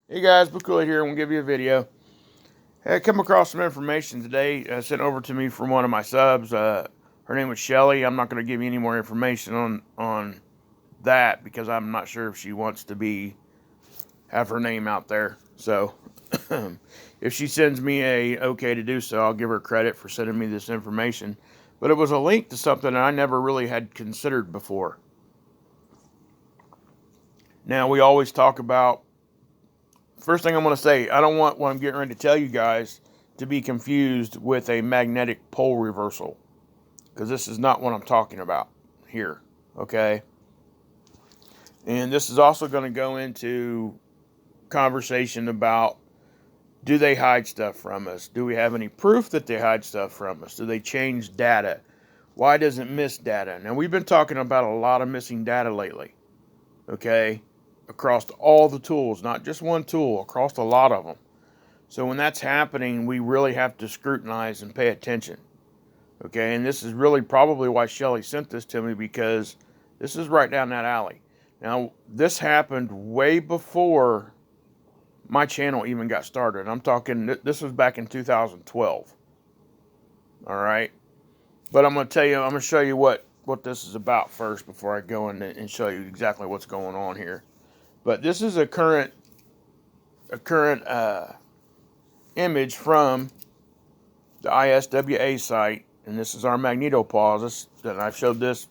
Hey guys, Cool here. I'm gonna give you a video. I come across some information today sent over to me from one of my subs. Her name was Shelly. I'm not gonna give you any more information on that because I'm not sure if she wants to have her name out there. So if she sends me a okay to do so, I'll give her credit for sending me this information. But it was a link to something that I never really had considered before. Now we always talk about. First thing I'm going to say, I don't want what I'm getting ready to tell you guys to be confused with a magnetic pole reversal, because this is not what I'm talking about here, okay? And this is also going to go into conversation about, do they hide stuff from us? Do we have any proof that they hide stuff from us? Do they change data? Why does it miss data? Now, we've been talking about a lot of missing data lately, okay? Across all the tools, not just one tool, across a lot of them. So when that's happening, we really have to scrutinize and pay attention. Okay, and this is really probably why Shelly sent this to me, because this is right down that alley. Now, this happened way before my channel even got started. I'm talking, this was back in 2012. All right, but I'm going to show you what this is about first before I go in and show you exactly what's going on here. But this is a current image from the ISWA site, and this is our Magnetopause. And I've showed this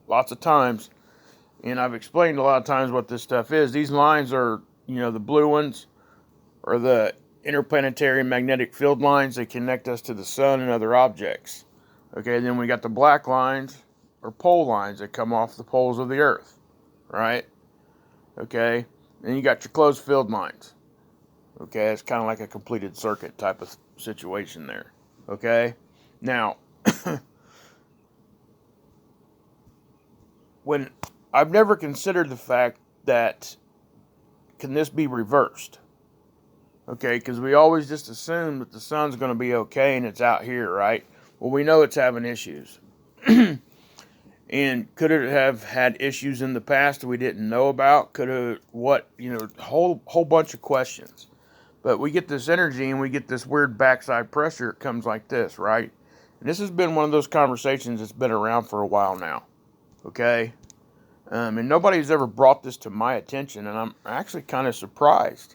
lots of times, and I've explained a lot of times what this stuff is. These lines are, the blue ones are the interplanetary magnetic field lines. They connect us to the sun and other objects. Okay, then we got the black lines, or pole lines, that come off the poles of the Earth, right? Okay, then you got your closed field lines. Okay, it's kind of like a completed circuit type of situation there. Okay, now when I've never considered the fact that, can this be reversed? Okay, because we always just assume that the sun's going to be okay and it's out here, right? Well, we know it's having issues. And could it have had issues in the past that we didn't know about? Could it, whole bunch of questions. But we get this energy and we get this weird backside pressure. It comes like this, right? And this has been one of those conversations that's been around for a while now. Okay? And nobody's ever brought this to my attention, and I'm actually kind of surprised,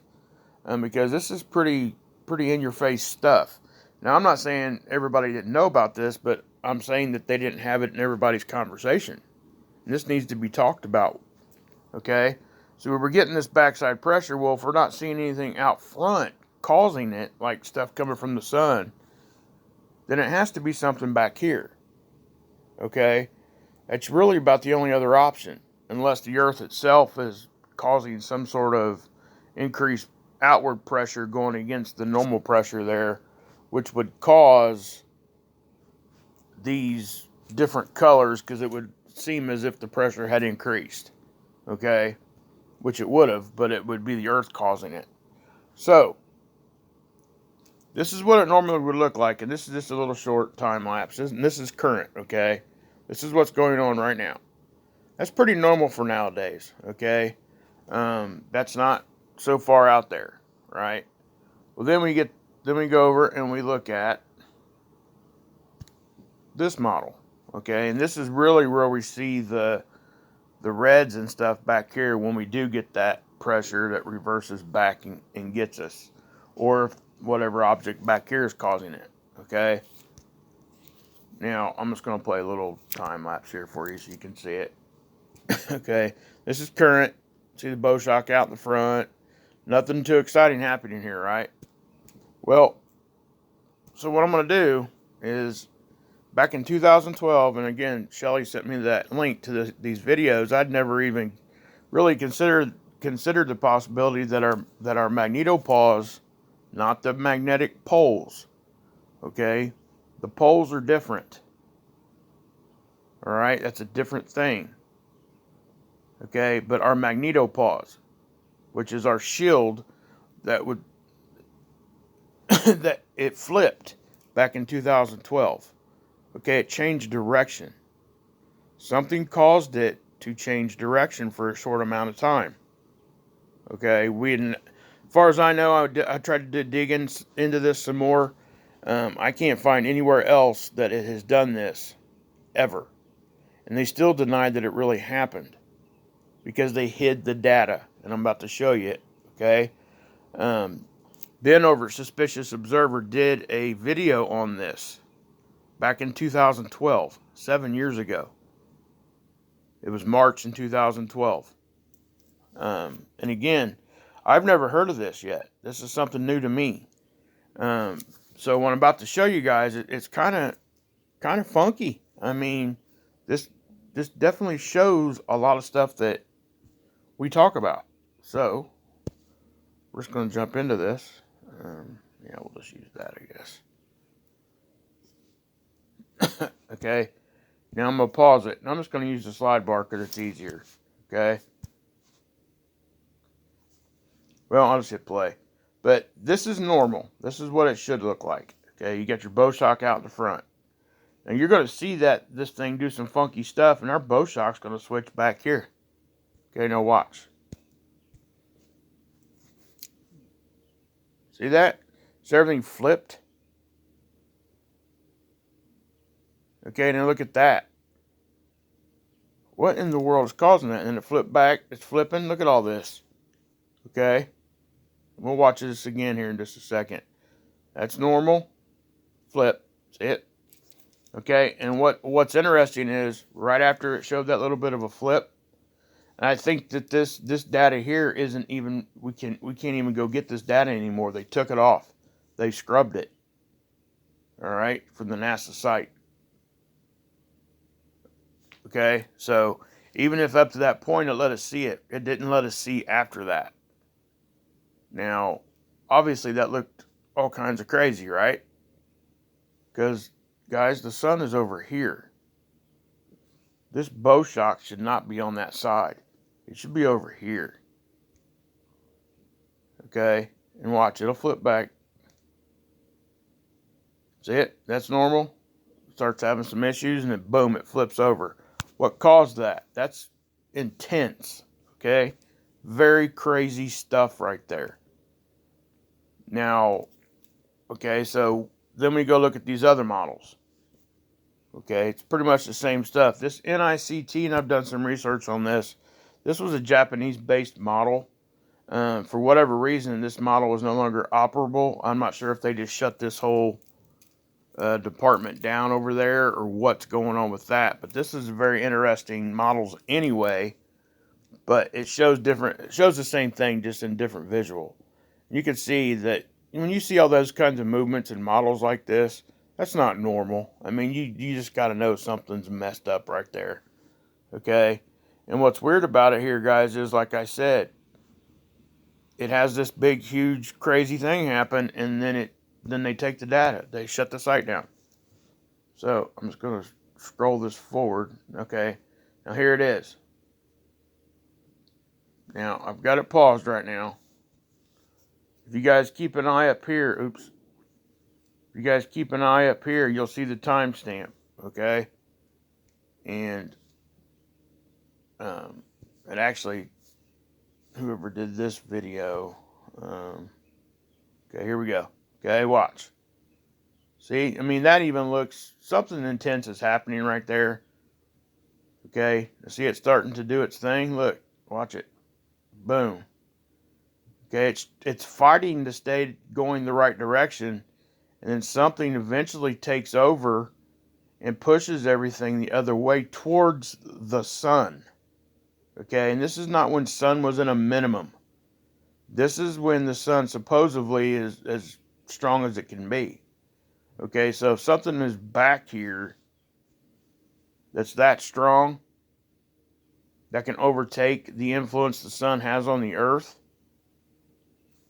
because this is pretty in-your-face stuff. Now, I'm not saying everybody didn't know about this, but I'm saying that they didn't have it in everybody's conversation. And this needs to be talked about, okay? So we're getting this backside pressure. Well, if we're not seeing anything out front causing it, like stuff coming from the sun, then it has to be something back here, okay? That's really about the only other option, unless the Earth itself is causing some sort of increased outward pressure going against the normal pressure there, which would cause these different colors, because it would seem as if the pressure had increased, okay? Which it would have, but it would be the Earth causing it. So, this is what it normally would look like, and this is just a little short time lapse. This is current, okay? This is what's going on right now. That's pretty normal for nowadays, okay? That's not so far out there, right? Well, then we go over and we look at this model, okay? And this is really where we see the reds and stuff back here when we do get that pressure that reverses back and gets us, or whatever object back here is causing it, okay? Now, I'm just going to play a little time lapse here for you so you can see it. Okay, this is current. See the bow shock out in the front. Nothing too exciting happening here, right? Well, so what I'm going to do is, back in 2012, and again, Shelly sent me that link to these videos. I'd never even really considered the possibility that our Magnetopause, not the magnetic poles, okay? The poles are different. All right, that's a different thing. Okay, but our Magnetopause, which is our shield that would that it flipped back in 2012. Okay, it changed direction. Something caused it to change direction for a short amount of time. Okay, As far as I know, I tried to dig into this some more. I can't find anywhere else that it has done this ever. And they still deny that it really happened because they hid the data. And I'm about to show you it. Okay. Ben over Suspicious Observer did a video on this back in 2012, 7 years ago. It was March in 2012. And again, I've never heard of this yet. This is something new to me. So what I'm about to show you guys, it's kind of funky. I mean, this definitely shows a lot of stuff that we talk about. So we're just going to jump into this. Yeah, we'll just use that, I guess. Okay. Now I'm going to pause it. And I'm just going to use the slide bar because it's easier. Okay. Well, I'll just hit play. But this is normal. This is what it should look like. Okay. You got your bow shock out in the front. Now you're going to see that this thing do some funky stuff, and our bow shock's going to switch back here. Okay, now watch. See that? Is everything flipped? Okay, now look at that. What in the world is causing that? And then it flipped back. It's flipping. Look at all this. Okay. We'll watch this again here in just a second. That's normal. Flip. That's it. Okay, and what's interesting is right after it showed that little bit of a flip, and I think that this data here isn't even, we can't even go get this data anymore. They took it off. They scrubbed it. All right, from the NASA site. Okay, so even if up to that point it let us see it, it didn't let us see after that. Now, obviously that looked all kinds of crazy, right? Because, guys, the sun is over here. This bow shock should not be on that side. It should be over here. Okay, and watch, it'll flip back. See it? That's normal. Starts having some issues, and then boom, it flips over. What caused that? That's intense. Okay, very crazy stuff right there. Now, okay, so then we go look at these other models. Okay, it's pretty much the same stuff. This NICT, and I've done some research on this. This was a Japanese-based model. For whatever reason, this model is no longer operable. I'm not sure if they just shut this whole department down over there or what's going on with that. But this is very interesting models anyway. But it shows different. It shows the same thing, just in different visual. You can see that when you see all those kinds of movements in models like this, that's not normal. I mean, you just got to know something's messed up right there. Okay? And what's weird about it here, guys, is like I said, it has this big, huge, crazy thing happen, and then they take the data. They shut the site down. So I'm just going to scroll this forward. Okay? Now here it is. Now, I've got it paused right now. If you guys keep an eye up here, oops. If you guys keep an eye up here, you'll see the timestamp, okay? And it actually, whoever did this video, okay, here we go. Okay, watch. See, I mean, that even looks, something intense is happening right there. Okay, see it starting to do its thing. Look, watch it. Boom. Okay, it's fighting to stay going the right direction, and then something eventually takes over and pushes everything the other way towards the sun. Okay, and this is not when sun was in a minimum. This is when the sun supposedly is as strong as it can be. Okay, so if something is back here that's that strong, that can overtake the influence the sun has on the earth,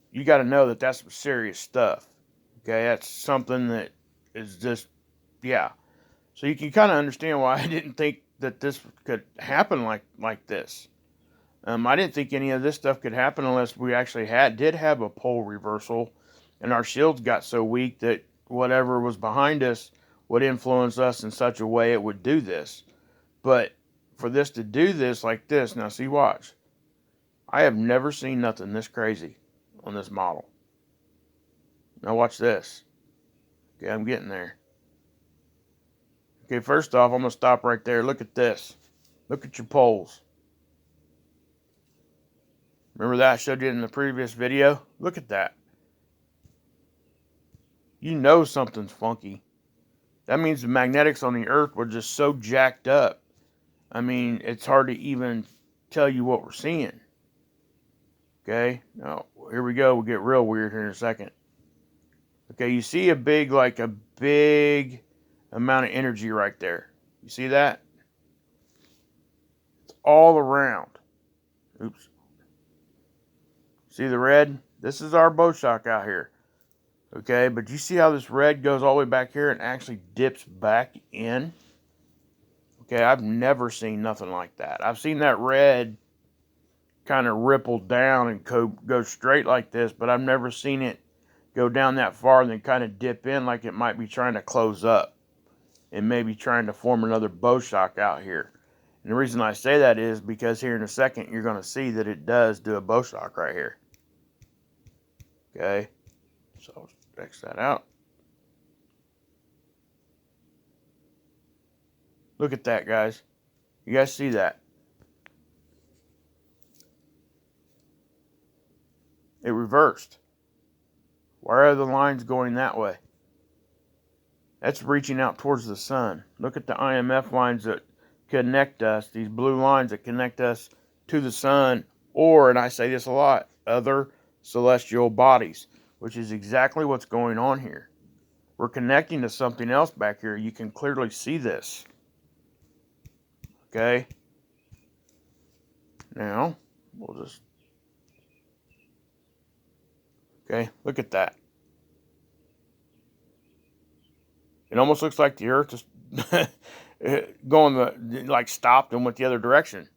you got to know that that's some serious stuff. Okay, that's something that is just, yeah. So you can kind of understand why I didn't think that this could happen like this. I didn't think any of this stuff could happen unless we actually did have a pole reversal, and our shields got so weak that whatever was behind us would influence us in such a way it would do this. But for this to do this like this, now see, watch. I have never seen nothing this crazy. on this model. Now watch this. Okay, I'm getting there. Okay, first off, I'm going to stop right there. Look at this. Look at your poles. Remember that I showed you in the previous video? Look at that. You know something's funky. That means the magnetics on the Earth were just so jacked up. I mean, it's hard to even tell you what we're seeing. Okay, now here we go. We'll get real weird here in a second. Okay, you see a big amount of energy right there. You see that? It's all around. Oops. See the red? This is our bow shock out here. Okay, but you see how this red goes all the way back here and actually dips back in? Okay, I've never seen nothing like that. I've seen that red kind of ripple down and go straight like this, but I've never seen it go down that far and then kind of dip in like it might be trying to close up and maybe trying to form another bow shock out here. And the reason I say that is because here in a second you're going to see that it does do a bow shock right here. Okay, so I'll X that out. Look at that, guys. You guys see that? It reversed. Why are the lines going that way? That's reaching out towards the sun. Look at the IMF lines that connect us, these blue lines that connect us to the sun, or, and I say this a lot, other celestial bodies, which is exactly what's going on here. We're connecting to something else back here. You can clearly see this. Okay? Now, we'll just... Okay, look at that. It almost looks like the Earth is like stopped and went the other direction.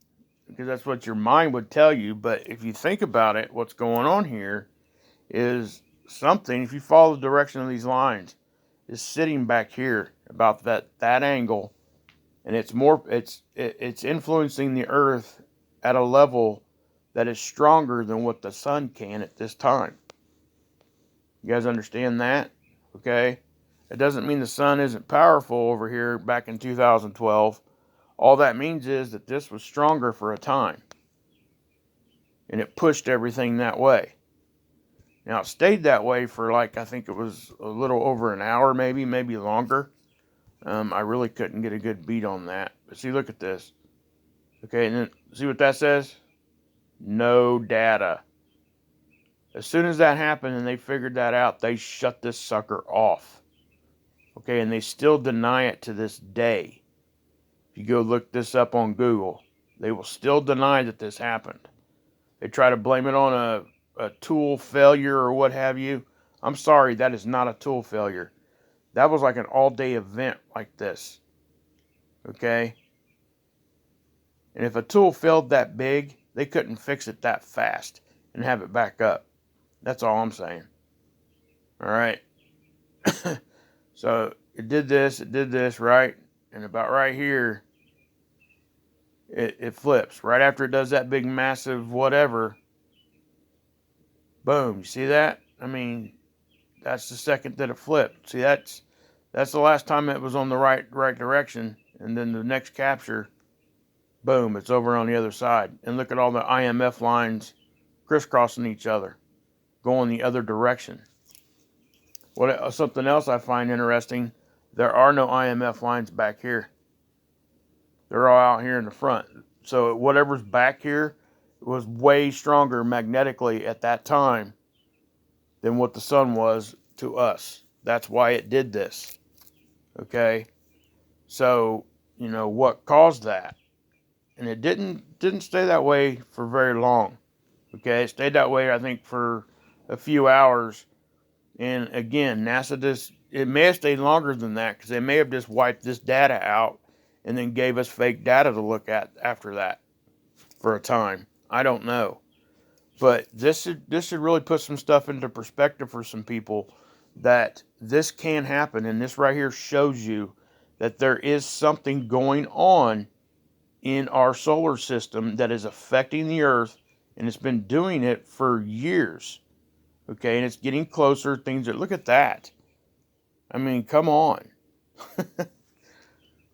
Because that's what your mind would tell you. But if you think about it, what's going on here is something, if you follow the direction of these lines, is sitting back here about that angle. And it's influencing the Earth at a level that is stronger than what the sun can at this time. You guys understand that? Okay? It doesn't mean the sun isn't powerful over here back in 2012. All that means is that this was stronger for a time. And it pushed everything that way. Now, it stayed that way for I think it was a little over an hour, maybe longer. I really couldn't get a good beat on that. But see, look at this. Okay, and then see what that says? No data. As soon as that happened and they figured that out, they shut this sucker off. Okay, and they still deny it to this day. If you go look this up on Google, they will still deny that this happened. They try to blame it on a tool failure or what have you. I'm sorry, that is not a tool failure. That was like an all-day event like this. Okay? And if a tool failed that big, they couldn't fix it that fast and have it back up. That's all I'm saying. All right? So it did this, right? And about right here, it flips. Right after it does that big, massive whatever, boom. You see that? I mean, that's the second that it flipped. See, that's the last time it was on the right direction. And then the next capture, boom, it's over on the other side. And look at all the IMF lines crisscrossing each other, going the other direction. Something else I find interesting, there are no IMF lines back here. They're all out here in the front. So whatever's back here was way stronger magnetically at that time than what the sun was to us. That's why it did this. Okay? So, what caused that? And it didn't stay that way for very long. Okay? It stayed that way, I think, for a few hours. And again, NASA it may have stayed longer than that because they may have just wiped this data out and then gave us fake data to look at after that for a time. I don't know. But this should really put some stuff into perspective for some people that this can happen. And this right here shows you that there is something going on in our solar system that is affecting the Earth, and it's been doing it for years. Okay, and it's getting closer. Things are, look at that. I mean, come on.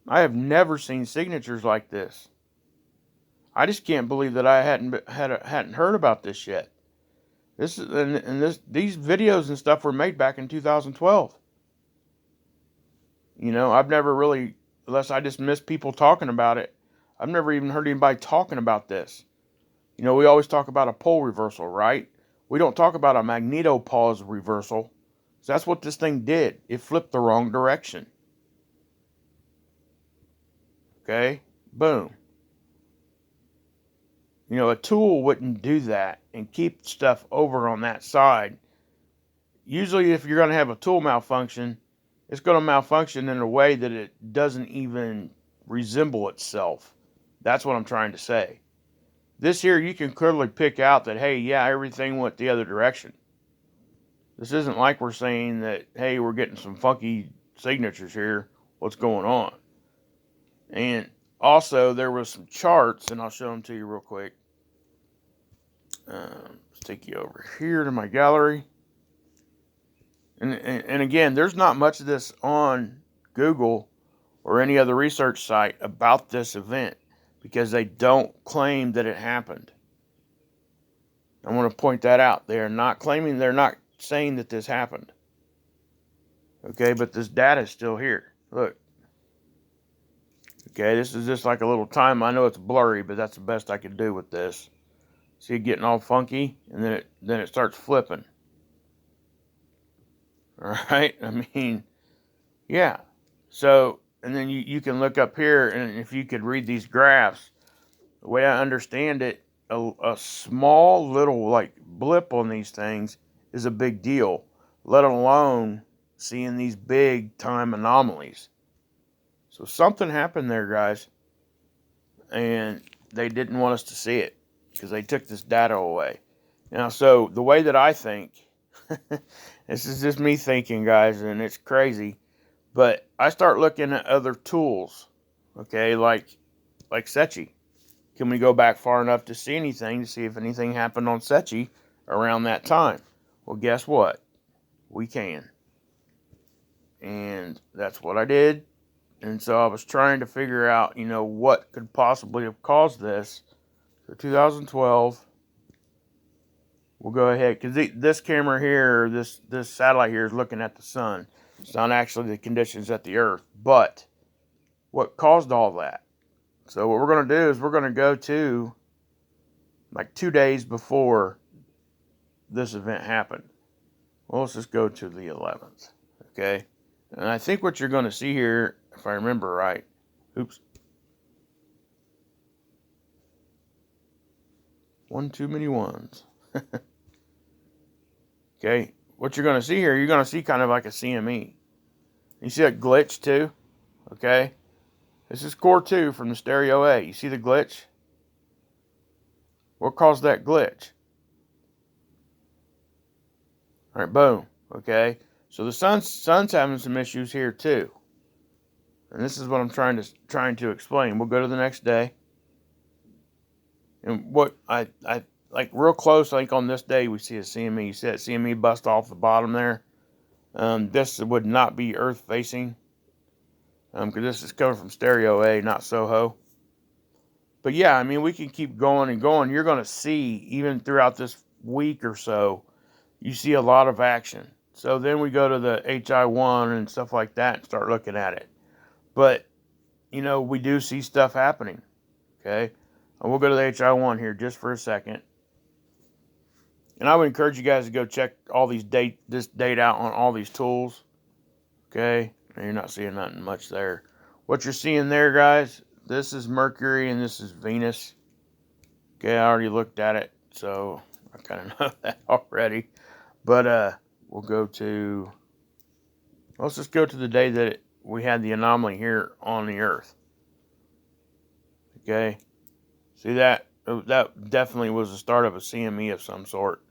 I have never seen signatures like this. I just can't believe that I hadn't heard about this yet. This is these videos and stuff were made back in 2012. You know, I've never really, unless I just miss people talking about it, I've never even heard anybody talking about this. You know, we always talk about a pole reversal, right? We don't talk about a magnetopause reversal. So that's what this thing did. It flipped the wrong direction. Okay? Boom. You know, a tool wouldn't do that and keep stuff over on that side. Usually if you're going to have a tool malfunction, it's going to malfunction in a way that it doesn't even resemble itself. That's what I'm trying to say. This here, you can clearly pick out that, hey, yeah, everything went the other direction. This isn't like we're saying that, hey, we're getting some funky signatures here. What's going on? And also, there was some charts, and I'll show them to you real quick. Let's take you over here to my gallery. And again, there's not much of this on Google or any other research site about this event because they don't claim that it happened. I want to point that out. They're not saying that this happened. Okay, but this data is still here. Look. Okay, this is just like a little time. I know it's blurry, but that's the best I could do with this. See it getting all funky, and then it starts flipping. All right, I mean, yeah. So, and then you can look up here, and if you could read these graphs, the way I understand it, a small little like blip on these things is a big deal, let alone seeing these big time anomalies. So something happened there, guys, and they didn't want us to see it because they took this data away. Now, so the way that I think, this is just me thinking, guys, and it's crazy, but I start looking at other tools, okay, like Sechi. Can we go back far enough to see anything, to see if anything happened on Sechi around that time? Well, guess what? We can. And that's what I did. And so I was trying to figure out, you know, what could possibly have caused this. So 2012, we'll go ahead, because this camera here, this satellite here is looking at the sun. It's not actually the conditions at the Earth, but what caused all that? So what we're going to do is we're going to go to like 2 days before this event happened. Well, let's just go to the 11th, okay? And I think what you're going to see here, if I remember right, oops. One too many ones. Okay, what you're going to see here, you're going to see kind of like a CME. You see that glitch too? Okay, this is core 2 from the stereo A. You see the glitch? What caused that glitch? All right, boom. Okay, so the sun's having some issues here too, and this is what I'm trying to explain. We'll go to the next day, and what I like real close. I think on this day we see a CME. You see that CME bust off the bottom there. This would not be Earth facing, because this is coming from stereo A, not Soho. But yeah, I mean, we can keep going and going. You're going to see, even throughout this week or so, you see a lot of action. So then we go to the HI1 and stuff like that and start looking at it. But, you know, we do see stuff happening. Okay? And we'll go to the HI1 here just for a second. And I would encourage you guys to go check all this date out on all these tools. Okay? And you're not seeing nothing much there. What you're seeing there, guys, this is Mercury and this is Venus. Okay, I already looked at it, so I kind of know that already. But we'll go to, let's just go to the day that we had the anomaly here on the Earth. Okay, see that? That definitely was the start of a CME of some sort,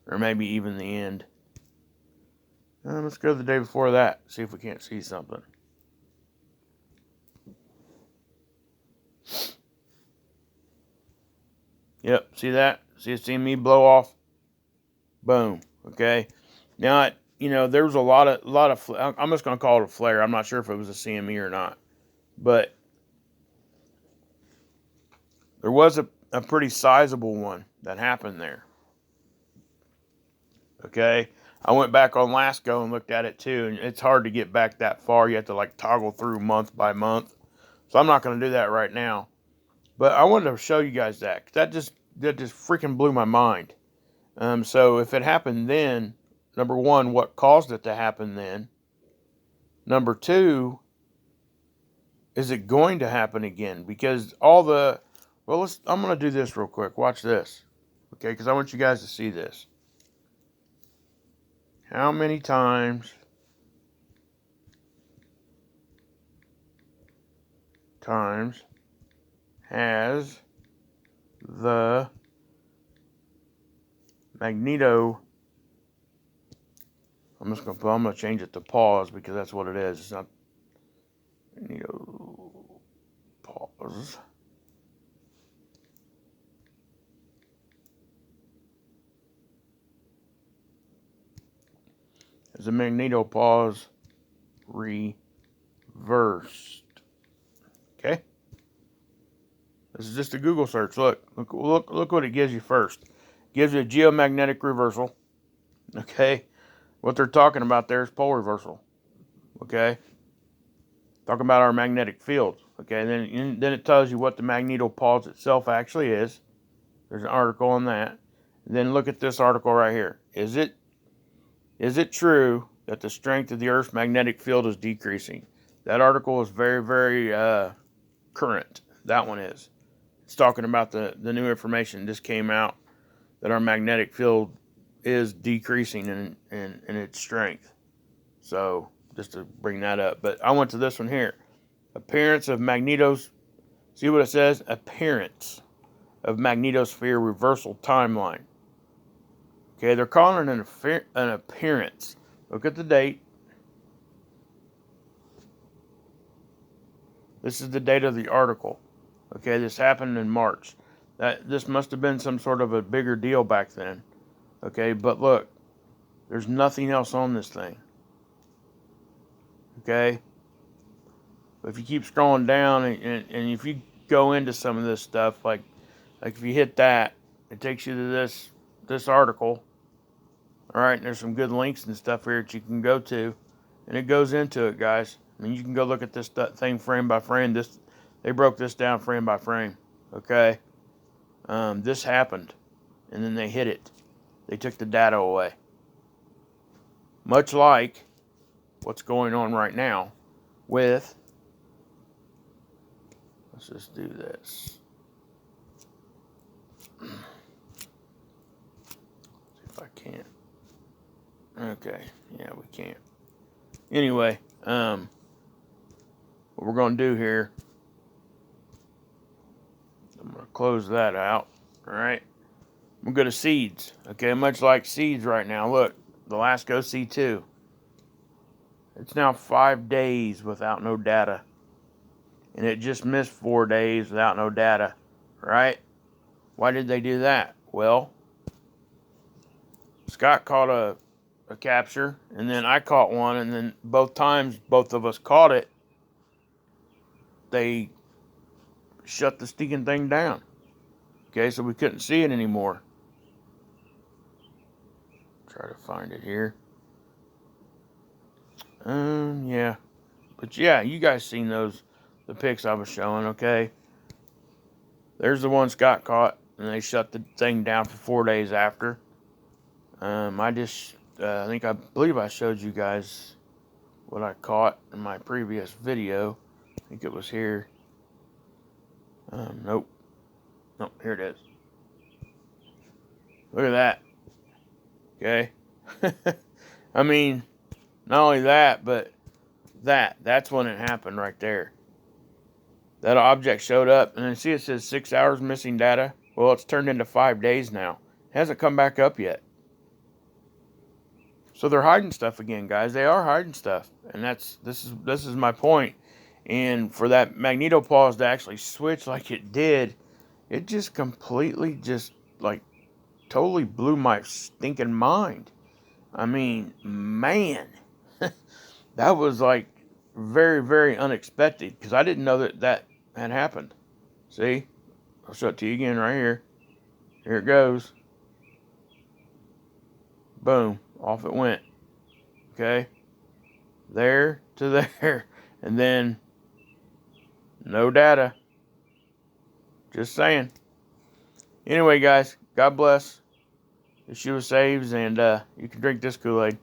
or maybe even the end. Let's go to the day before that, see if we can't see something. Yep, see that? See a CME blow off? Boom. Okay. Now, you know, there was a lot of, I'm just going to call it a flare. I'm not sure if it was a CME or not, but there was a pretty sizable one that happened there. Okay. I went back on last go and looked at it too, and it's hard to get back that far. You have to like toggle through month by month. So I'm not going to do that right now. But I wanted to show you guys that. That just freaking blew my mind. So if it happened then, number one, what caused it to happen then? Number two, is it going to happen again? Because all the, well, I'm going to do this real quick. Watch this. Okay, because I want you guys to see this. How many times has the magneto, I'm going to change it to pause because that's what it is. It's not magneto pause. Is the magnetopause reversed? Okay. This is just a Google search. Look what it gives you first. It gives you a geomagnetic reversal. Okay. What they're talking about there is pole reversal. Okay. Talking about our magnetic field. Okay. Then it tells you what the magnetopause itself actually is. There's an article on that. Then look at this article right here. Is it true that the strength of the Earth's magnetic field is decreasing? That article is very, very current. That one is. It's talking about the new information just came out that our magnetic field is decreasing in its strength. So just to bring that up. But I went to this one here. Appearance of magnetos. See what it says? Appearance of magnetosphere reversal timeline. Okay, they're calling it an appearance. Look at the date. This is the date of the article. Okay, this happened in March. This must have been some sort of a bigger deal back then. Okay, but look, there's nothing else on this thing. Okay, if you keep scrolling down and if you go into some of this stuff, like if you hit that, it takes you to this article. All right, and there's some good links and stuff here that you can go to, and it goes into it, guys. I mean, you can go look at this thing frame by frame. They broke this down frame by frame. Okay, this happened, and then they hid it. They took the data away. Much like what's going on right now with, let's just do this. See if I can't. Okay, yeah, we can't. Anyway, what we're going to do here, I'm going to close that out. All right, we'll go to seeds. Okay, much like seeds right now. Look, the last go C2. It's now 5 days without no data. And it just missed 4 days without no data. Right? Why did they do that? Well, Scott caught a capture, and then I caught one, and then both times both of us caught it, they shut the stinking thing down. Okay, so we couldn't see it anymore. Try to find it here. Yeah. But yeah, you guys seen the pics I was showing, okay? There's the one Scott caught, and they shut the thing down for 4 days after. I believe I showed you guys what I caught in my previous video. I think it was here. Nope, here it is. Look at that. Okay. I mean, not only that, but that's when it happened right there. That object showed up, and then see it says 6 hours missing data. Well, it's turned into 5 days now. It hasn't come back up yet. So they're hiding stuff again, guys. They are hiding stuff, and this is my point. And for that magnetopause to actually switch like it did, it just completely totally blew my stinking mind. I mean, man, that was like very, very unexpected because I didn't know that had happened. See, I'll show it to you again right here. Here it goes. Boom, off it went. Okay, there to there, and then no data. Just saying. Anyway, guys, God bless. Yeshua saves, and you can drink this Kool-Aid.